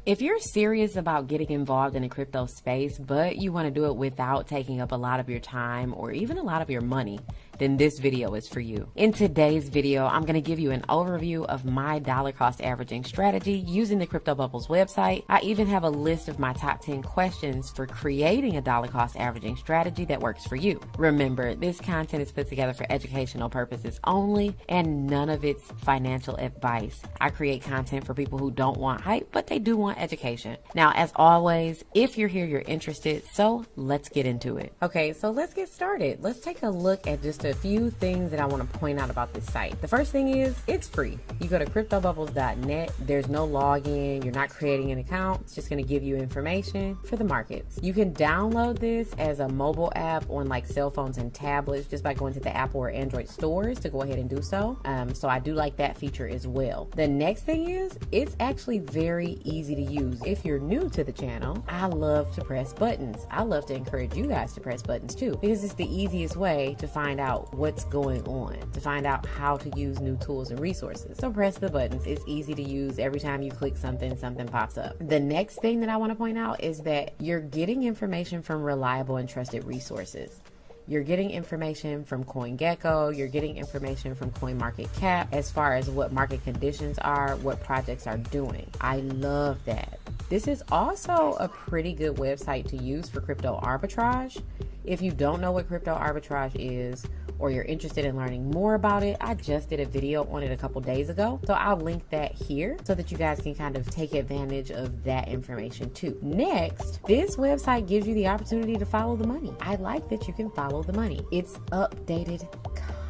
If you're serious about getting involved in the crypto space, but you want to do it without taking up a lot of your time or even a lot of your money, then this video is for you. In today's video, I'm going to give you an overview of my dollar cost averaging strategy using the Crypto Bubbles website. I even have a list of my top 10 questions for creating a dollar cost averaging strategy that works for you. Remember, this content is put together for educational purposes only, and none of it's financial advice. I create content for people who don't want hype, but they do want education. Now, as always, if you're here, you're interested, so let's get into it. Okay, so let's get started. Let's take a look at just a few things that I want to point out about this site. The first thing is it's free. You go to cryptobubbles.net. There's no login. You're not creating an account. It's just going to give you information for the markets. You can download this as a mobile app on like cell phones and tablets just by going to the Apple or Android stores to go ahead and do so. So I do like that feature as well. The next thing is it's actually very easy to use. If you're new to the channel, I love to press buttons. I love to encourage you guys to press buttons too, because it's the easiest way to find out what's going on, to find out how to use new tools and resources. So press the buttons. It's easy to use. Every time you click something, something pops up. The next thing that I want to point out is that you're getting information from reliable and trusted resources. You're getting information from CoinGecko, you're getting information from CoinMarketCap as far as what market conditions are, what projects are doing. I love that. This is also a pretty good website to use for crypto arbitrage. If you don't know what crypto arbitrage is, or you're interested in learning more about it, I just did a video on it a couple days ago. So I'll link that here so that you guys can kind of take advantage of that information too. Next, this website gives you the opportunity to follow the money. I like that you can follow the money. It's updated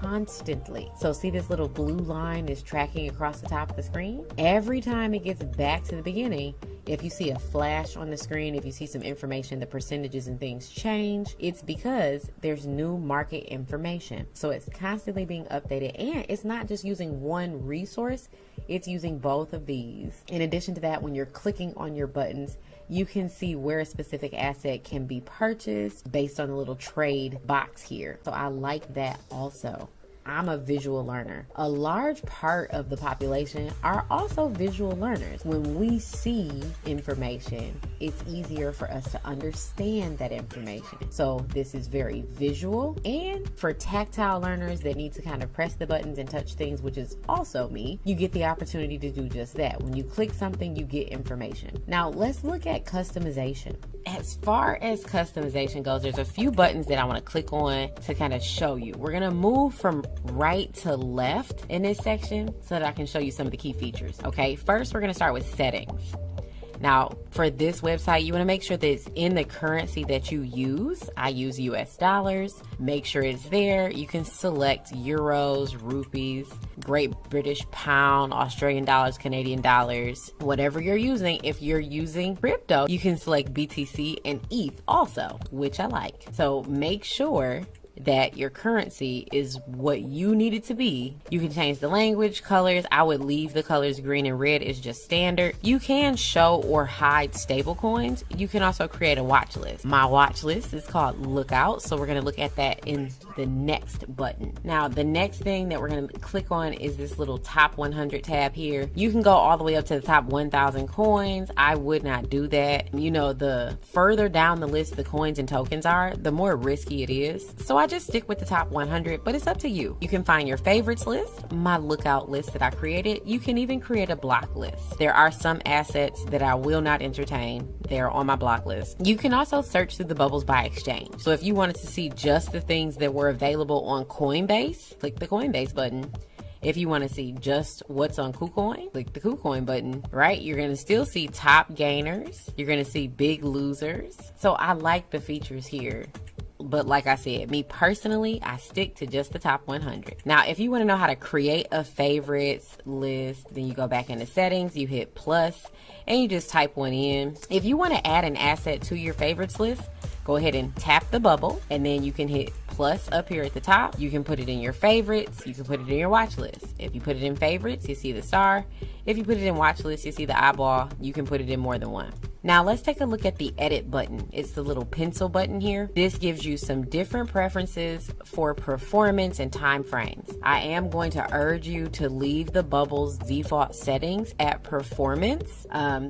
constantly. So see this little blue line is tracking across the top of the screen? Every time it gets back to the beginning, if you see a flash on the screen, if you see some information, the percentages and things change, it's because there's new market information. So it's constantly being updated, and it's not just using one resource, it's using both of these. In addition to that, when you're clicking on your buttons, you can see where a specific asset can be purchased based on the little trade box here. So I like that also. I'm a visual learner. A large part of the population are also visual learners. When we see information, it's easier for us to understand that information. So this is very visual. And for tactile learners that need to kind of press the buttons and touch things, which is also me, you get the opportunity to do just that. When you click something, you get information. Now let's look at customization. As far as customization goes, there's a few buttons that I want to click on to kind of show you. We're going to move from right to left in this section so that I can show you some of the key features. Okay, first we're going to start with settings. Now, for this website, you want to make sure that it's in the currency that you use. I use US dollars. Make sure it's there. You can select euros, rupees, Great British pound, Australian dollars, Canadian dollars, whatever you're using. If you're using crypto, you can select BTC and ETH also, which I like. So make sure that your currency is what you need it to be. You can change the language, colors. I would leave the colors green and red is just standard. You can show or hide stable coins. You can also create a watch list. My watch list is called Lookout, so we're going to look at that in the next button. Now, the next thing that we're going to click on is this little top 100 tab here. You can go all the way up to the top 1,000 coins. I would not do that. You know, the further down the list the coins and tokens are, the more risky it is. So I just stick with the top 100, but it's up to you. You can find your favorites list, my lookout list that I created. You can even create a block list. There are some assets that I will not entertain. They're on my block list. You can also search through the bubbles by exchange. So if you wanted to see just the things that were available on Coinbase, click the Coinbase button. If you want to see just what's on KuCoin, click the KuCoin button, right? You're going to still see top gainers. You're going to see big losers. So I like the features here. But like I said, me personally, I stick to just the top 100. Now, if you want to know how to create a favorites list, then you go back into settings, you hit plus, and you just type one in. If you want to add an asset to your favorites list, go ahead and tap the bubble, and then you can hit plus up here at the top. You can put it in your favorites. You can put it in your watch list. If you put it in favorites, you see the star. If you put it in watch list, you see the eyeball. You can put it in more than one. Now let's take a look at the edit button. It's the little pencil button here. This gives you some different preferences for performance and time frames. I am going to urge you to leave the bubble's default settings at performance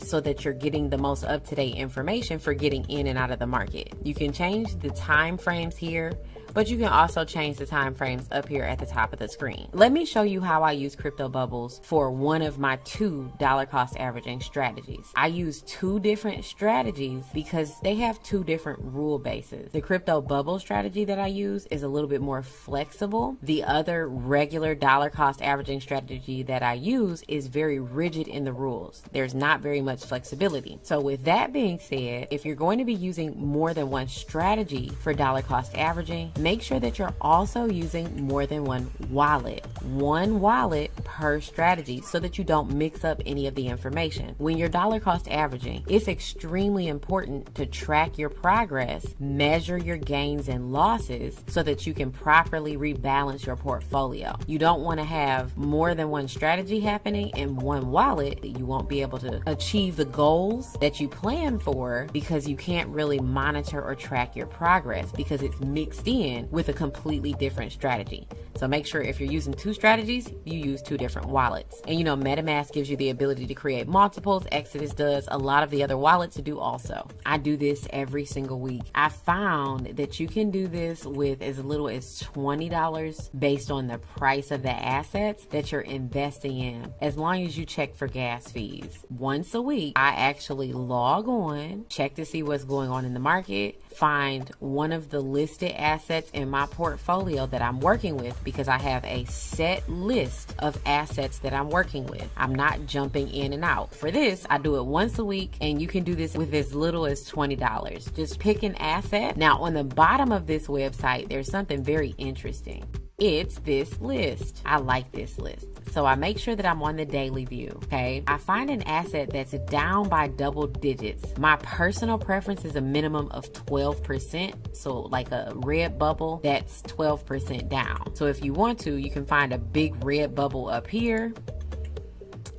so that you're getting the most up-to-date information for getting in and out of the market. You can change the time frames here, but you can also change the time frames up here at the top of the screen. Let me show you how I use crypto bubbles for one of my 2 dollar cost averaging strategies. I use 2 different strategies because they have 2 different rule bases. The crypto bubble strategy that I use is a little bit more flexible. The other regular dollar cost averaging strategy that I use is very rigid in the rules. There's not very much flexibility. So with that being said, if you're going to be using more than one strategy for dollar cost averaging, make sure that you're also using more than one wallet per strategy so that you don't mix up any of the information. When you're dollar cost averaging, it's extremely important to track your progress, measure your gains and losses so that you can properly rebalance your portfolio. You don't want to have more than one strategy happening in one wallet. You won't be able to achieve the goals that you plan for because you can't really monitor or track your progress because it's mixed in with a completely different strategy. So make sure if you're using 2 strategies, you use 2 different wallets. And you know, MetaMask gives you the ability to create multiples. Exodus does. A lot of the other wallets do also. I do this every single week. I found that you can do this with as little as $20 based on the price of the assets that you're investing in, as long as you check for gas fees. Once a week, I actually log on, check to see what's going on in the market, find one of the listed assets in my portfolio that I'm working with because I have a set list of assets that I'm working with. I'm not jumping in and out. For this, I do it once a week, and you can do this with as little as $20. Just pick an asset. Now, on the bottom of this website, there's something very interesting. It's this list. I like this list. So I make sure that I'm on the daily view, okay? I find an asset that's down by double digits. My personal preference is a minimum of 12%. So like a red bubble, that's 12% down. So if you want to, you can find a big red bubble up here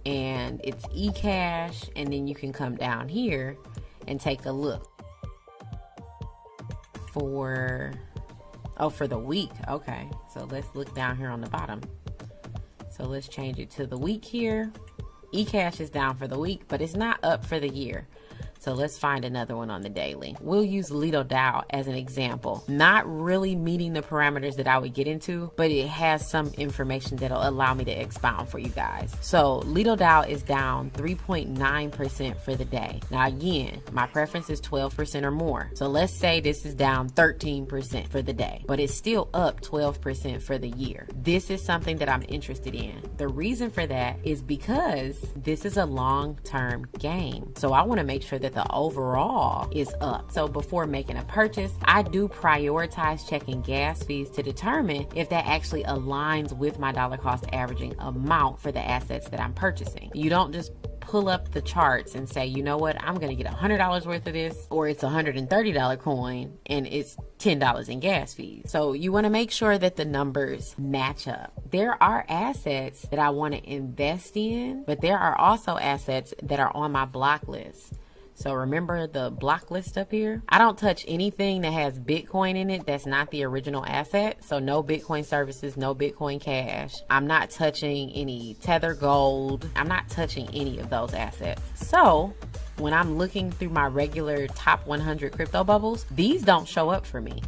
and it's eCash, and then you can come down here and take a look for the week. Okay, so let's look down here on the bottom. So let's change it to the week here. eCash is down for the week, but it's not up for the year. So let's find another one on the daily. We'll use Lido DAO as an example. Not really meeting the parameters that I would get into, but it has some information that'll allow me to expound for you guys. So Lido DAO is down 3.9% for the day. Now again, my preference is 12% or more. So let's say this is down 13% for the day, but it's still up 12% for the year. This is something that I'm interested in. The reason for that is because this is a long-term game. So I want to make sure that the overall is up. So before making a purchase, I do prioritize checking gas fees to determine if that actually aligns with my dollar cost averaging amount for the assets that I'm purchasing. You don't just pull up the charts and say, you know what, I'm going to get $100 worth of this, or it's a $130 coin and it's $10 in gas fees. So you want to make sure that the numbers match up. There are assets that I want to invest in, but there are also assets that are on my block list. So remember the block list up here? I don't touch anything that has Bitcoin in it that's not the original asset. So no Bitcoin services, no Bitcoin Cash. I'm not touching any Tether Gold. I'm not touching any of those assets. So when I'm looking through my regular top 100 crypto bubbles, these don't show up for me.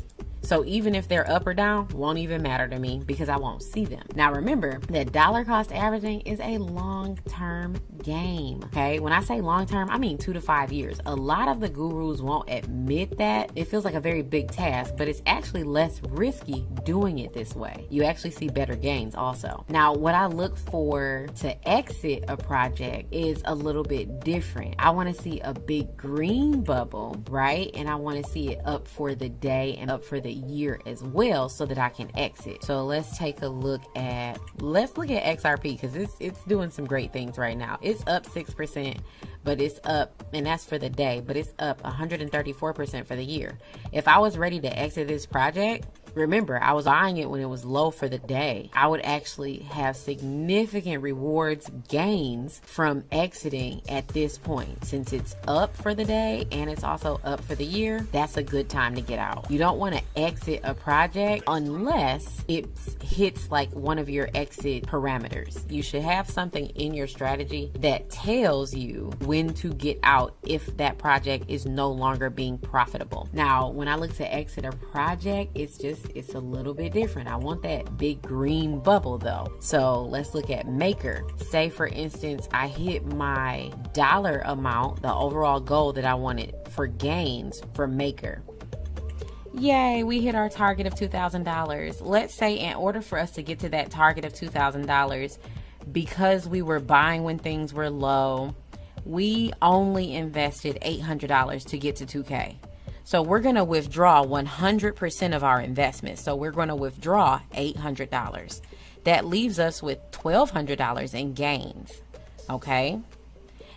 So even if they're up or down, won't even matter to me because I won't see them. Now remember that dollar cost averaging is a long-term game, okay? When I say long-term, I mean 2 to 5 years. A lot of the gurus won't admit that. It feels like a very big task, but it's actually less risky doing it this way. You actually see better gains also. Now, what I look for to exit a project is a little bit different. I want to see a big green bubble, right? And I want to see it up for the day and up for the year as well so that I can exit. So let's take a look at XRP because it's doing some great things right now. It's up 6%, but it's up, and that's for the day, but it's up 134% for the year. If I was ready to exit this project, remember, I was buying it when it was low for the day. I would actually have significant rewards, gains from exiting at this point. Since it's up for the day and it's also up for the year, that's a good time to get out. You don't want to exit a project unless it hits like one of your exit parameters. You should have something in your strategy that tells you when to get out if that project is no longer being profitable. Now, when I look to exit a project, it's a little bit different. I want that big green bubble though. So let's look at Maker. Say for instance, I hit my dollar amount, the overall goal that I wanted for gains for Maker. Yay, we hit our target of $2,000. Let's say in order for us to get to that target of $2,000, because we were buying when things were low, we only invested $800 to get to 2K. So we're going to withdraw 100% of our investment. So we're going to withdraw $800. That leaves us with $1,200 in gains. Okay.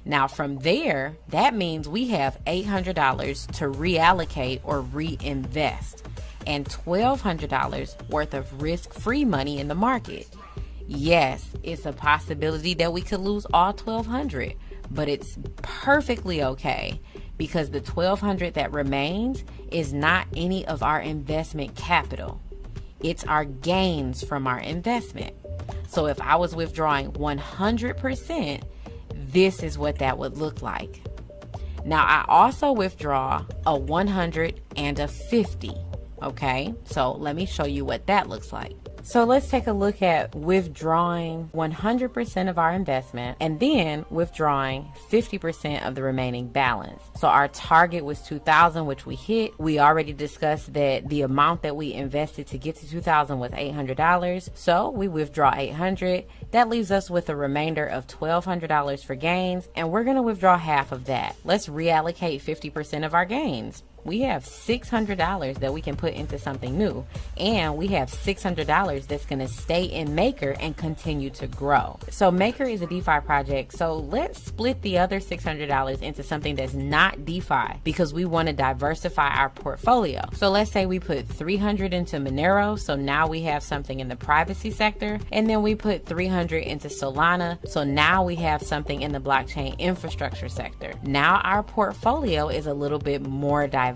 Now from there, that means we have $800 to reallocate or reinvest and $1,200 worth of risk-free money in the market. Yes, it's a possibility that we could lose all $1,200, but it's perfectly okay because the $1,200 that remains is not any of our investment capital. It's our gains from our investment. So if I was withdrawing 100%, this is what that would look like. Now I also withdraw a 100 and a 50. Okay, so let me show you what that looks like. So let's take a look at withdrawing 100% of our investment and then withdrawing 50% of the remaining balance. So our target was $2,000, which we hit. We already discussed that the amount that we invested to get to $2,000 was $800. So we withdraw $800. That leaves us with a remainder of $1,200 for gains, and we're going to withdraw half of that. Let's reallocate 50% of our gains. We have $600 that we can put into something new, and we have $600 that's going to stay in Maker and continue to grow. So Maker is a DeFi project, so let's split the other $600 into something that's not DeFi because we want to diversify our portfolio. So let's say we put $300 into Monero, so now we have something in the privacy sector, and then we put $300 into Solana, so now we have something in the blockchain infrastructure sector. Now our portfolio is a little bit more diverse.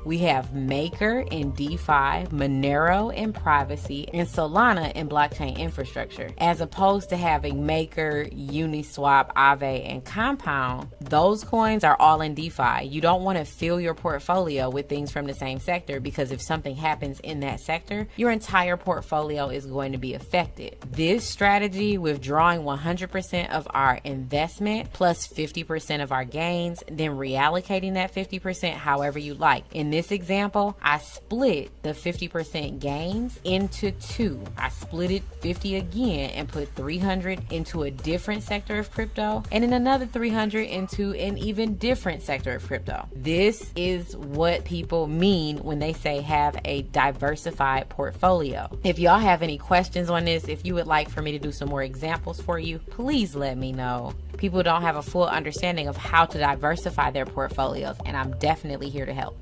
We have Maker in DeFi, Monero in privacy, and Solana in blockchain infrastructure. As opposed to having Maker, Uniswap, Aave, and Compound, those coins are all in DeFi. You don't want to fill your portfolio with things from the same sector because if something happens in that sector, your entire portfolio is going to be affected. This strategy, withdrawing 100% of our investment plus 50% of our gains, then reallocating that 50% however you like. In this example, I split the 50% gains into two. I split it 50 again and put 300 into a different sector of crypto and then another 300 into an even different sector of crypto. This is what people mean when they say have a diversified portfolio. If y'all have any questions on this, if you would like for me to do some more examples for you, please let me know. People don't have a full understanding of how to diversify their portfolios, and I'm definitely here to help.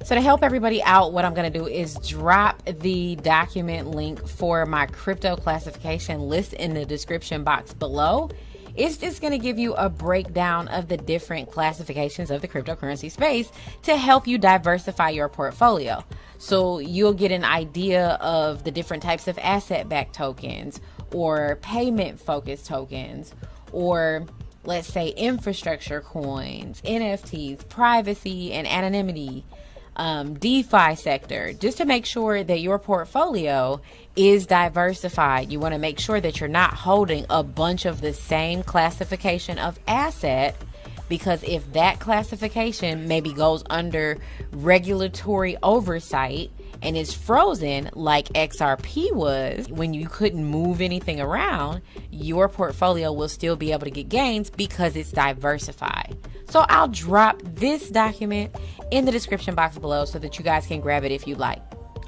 So to help everybody out, what I'm going to do is drop the document link for my crypto classification list in the description box below. It's just going to give you a breakdown of the different classifications of the cryptocurrency space to help you diversify your portfolio. So you'll get an idea of the different types of asset-backed tokens or payment-focused tokens, or let's say infrastructure coins, NFTs, privacy and anonymity, DeFi sector, just to make sure that your portfolio is diversified. You want to make sure that you're not holding a bunch of the same classification of asset, because if that classification maybe goes under regulatory oversight and is frozen like XRP was when you couldn't move anything around, your portfolio will still be able to get gains because it's diversified. So I'll drop this document in the description box below so that you guys can grab it if you like.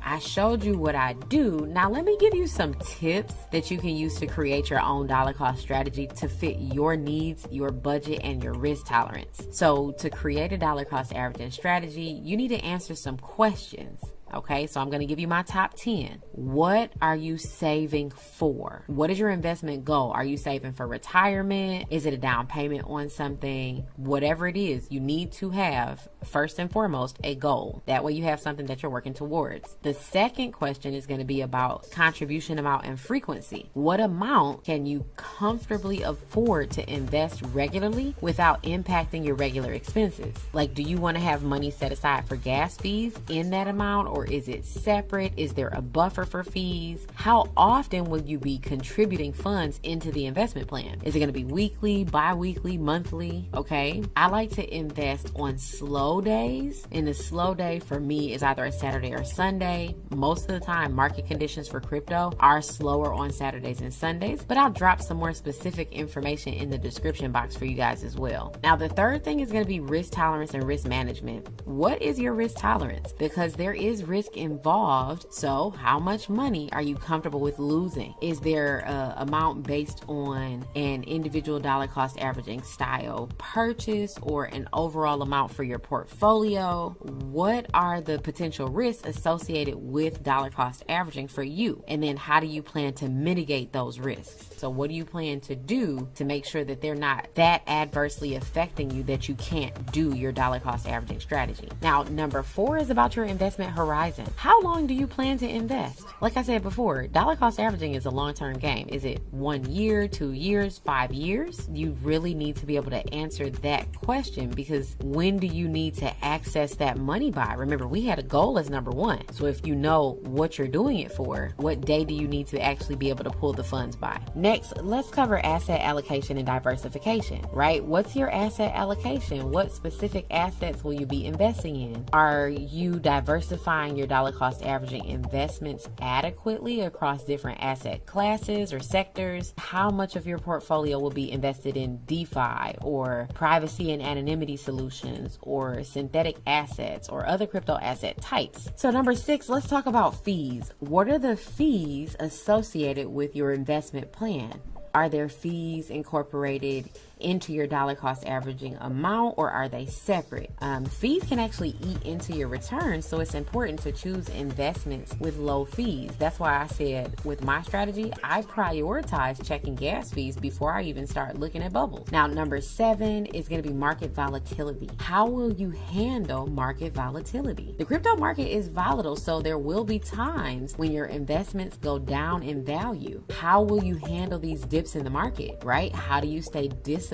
I showed you what I do. Now let me give you some tips that you can use to create your own dollar cost strategy to fit your needs, your budget, and your risk tolerance. So to create a dollar cost averaging strategy, you need to answer some questions. Okay, so I'm going to give you my top 10. What are you saving for? What is your investment goal? Are you saving for retirement? Is it a down payment on something? Whatever it is, you need to have, first and foremost, a goal. That way you have something that you're working towards. The second question is going to be about contribution amount and frequency. What amount can you comfortably afford to invest regularly without impacting your regular expenses? Like, do you want to have money set aside for gas fees in that amount, or is it separate? Is there a buffer for fees? How often will you be contributing funds into the investment plan? Is it going to be weekly, bi-weekly, monthly? Okay. I like to invest on slow days, and the slow day for me is either a Saturday or Sunday. Most of the time, market conditions for crypto are slower on Saturdays and Sundays, but I'll drop some more specific information in the description box for you guys as well. Now, the third thing is going to be risk tolerance and risk management. What is your risk tolerance? Because there is risk involved. So how much money are you comfortable with losing? Is there an amount based on an individual dollar cost averaging style purchase or an overall amount for your portfolio? What are the potential risks associated with dollar cost averaging for you? And then how do you plan to mitigate those risks? So what do you plan to do to make sure that they're not that adversely affecting you that you can't do your dollar cost averaging strategy? Now, number 4 is about your investment horizon. How long do you plan to invest? Like I said before, dollar cost averaging is a long-term game. Is it 1 year, 2 years, 5 years? You really need to be able to answer that question, because when do you need to access that money by? Remember, we had a goal as number 1. So if you know what you're doing it for, what day do you need to actually be able to pull the funds by? Next, let's cover asset allocation and diversification, right? What's your asset allocation? What specific assets will you be investing in? Are you diversifying your dollar cost averaging investments adequately across different asset classes or sectors? How much of your portfolio will be invested in DeFi or privacy and anonymity solutions or synthetic assets or other crypto asset types? So number 6, let's talk about fees. What are the fees associated with your investment plan? Are there fees incorporated into your dollar cost averaging amount, or are they separate? Fees can actually eat into your returns, so it's important to choose investments with low fees. That's why I said with my strategy, I prioritize checking gas fees before I even start looking at bubbles. Now, number 7 is going to be market volatility. How will you handle market volatility? The crypto market is volatile, so there will be times when your investments go down in value. How will you handle these dips in the market, right? How do you stay disciplined?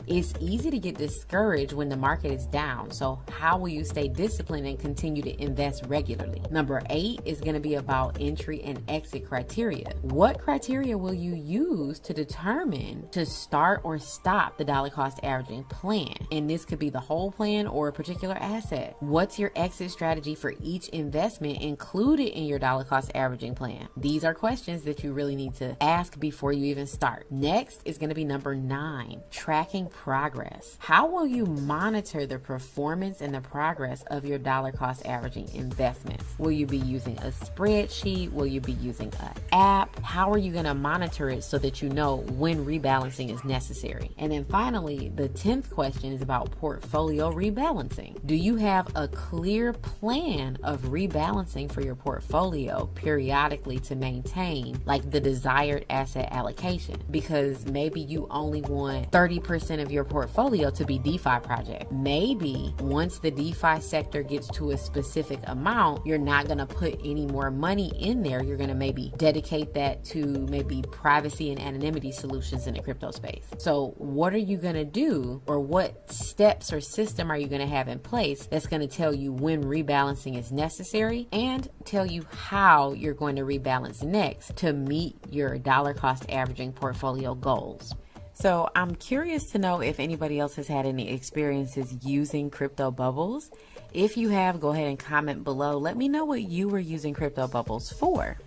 It's easy to get discouraged when the market is down. So how will you stay disciplined and continue to invest regularly? Number 8 is going to be about entry and exit criteria. What criteria will you use to determine to start or stop the dollar cost averaging plan? And this could be the whole plan or a particular asset. What's your exit strategy for each investment included in your dollar cost averaging plan? These are questions that you really need to ask before you even start. Next is going to be number 9. Tracking progress. How will you monitor the performance and the progress of your dollar cost averaging investments? Will you be using a spreadsheet? Will you be using an app? How are you going to monitor it so that you know when rebalancing is necessary? And then finally, the 10th question is about portfolio rebalancing. Do you have a clear plan of rebalancing for your portfolio periodically to maintain like the desired asset allocation? Because maybe you only want 30% of your portfolio to be DeFi project. Maybe once the DeFi sector gets to a specific amount, you're not going to put any more money in there. You're going to maybe dedicate that to maybe privacy and anonymity solutions in the crypto space. So what are you going to do, or what steps or system are you going to have in place that's going to tell you when rebalancing is necessary and tell you how you're going to rebalance next to meet your dollar cost averaging portfolio goals? So I'm curious to know if anybody else has had any experiences using crypto bubbles. If you have, go ahead and comment below. Let me know what you were using crypto bubbles for.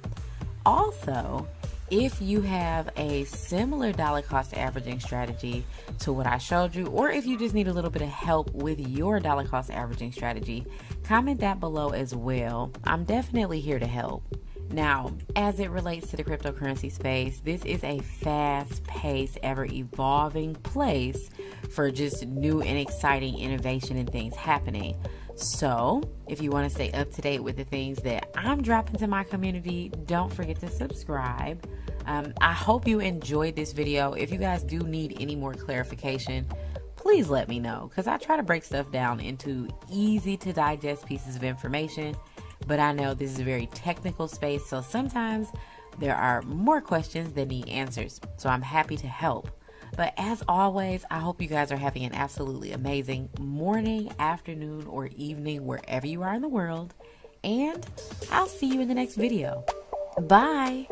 Also, if you have a similar dollar cost averaging strategy to what I showed you, or if you just need a little bit of help with your dollar cost averaging strategy, comment that below as well. I'm definitely here to help. Now, as it relates to the cryptocurrency space, this is a fast-paced, ever-evolving place for just new and exciting innovation and things happening. So, if you want to stay up to date with the things that I'm dropping to my community, don't forget to subscribe. I hope you enjoyed this video. If you guys do need any more clarification, please let me know, because I try to break stuff down into easy to digest pieces of information. But I know this is a very technical space, so sometimes there are more questions than need answers. So I'm happy to help. But as always, I hope you guys are having an absolutely amazing morning, afternoon, or evening, wherever you are in the world. And I'll see you in the next video. Bye.